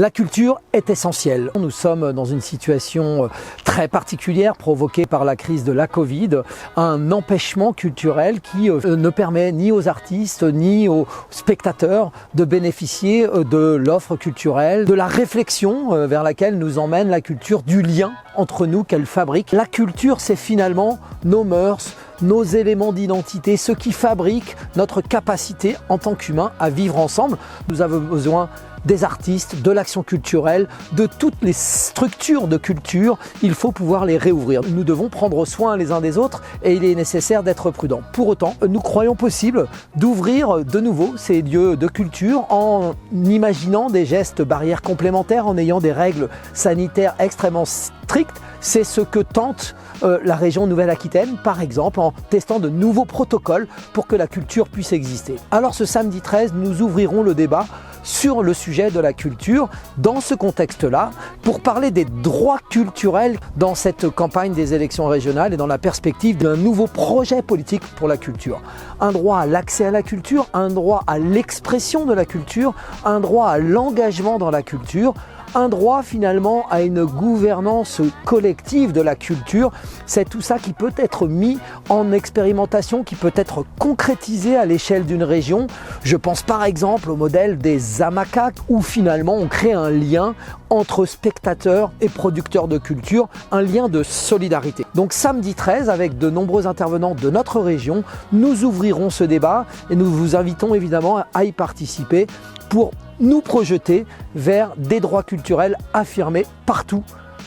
La culture est essentielle. Nous sommes dans une situation très particulière provoquée par la crise de la Covid, un empêchement culturel qui ne permet ni aux artistes ni aux spectateurs de bénéficier de l'offre culturelle, de la réflexion vers laquelle nous emmène la culture, du lien entre nous qu'elle fabrique. La culture, c'est finalement nos mœurs, nos éléments d'identité, ce qui fabrique notre capacité en tant qu'humains à vivre ensemble. Nous avons besoin des artistes, de l'action culturelle, de toutes les structures de culture. Il faut pouvoir les réouvrir. Nous devons prendre soin les uns des autres et il est nécessaire d'être prudent. Pour autant, nous croyons possible d'ouvrir de nouveau ces lieux de culture en imaginant des gestes barrières complémentaires, en ayant des règles sanitaires extrêmement strictes. C'est ce que tente la région Nouvelle-Aquitaine, par exemple, en testant de nouveaux protocoles pour que la culture puisse exister. Alors ce samedi 13, nous ouvrirons le débat sur le sujet de la culture dans ce contexte-là, pour parler des droits culturels dans cette campagne des élections régionales et dans la perspective d'un nouveau projet politique pour la culture. Un droit à l'accès à la culture, un droit à l'expression de la culture, un droit à l'engagement dans la culture, un droit finalement à une gouvernance collective de la culture. C'est tout ça qui peut être mis en expérimentation, qui peut être concrétisé à l'échelle d'une région. Je pense par exemple au modèle des Amaka, où finalement on crée un lien entre spectateurs et producteurs de culture, un lien de solidarité. Donc samedi 13, avec de nombreux intervenants de notre région, nous ouvrirons ce débat et nous vous invitons évidemment à y participer pour nous projeter vers des droits culturels affirmés partout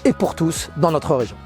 et pour tous dans notre région.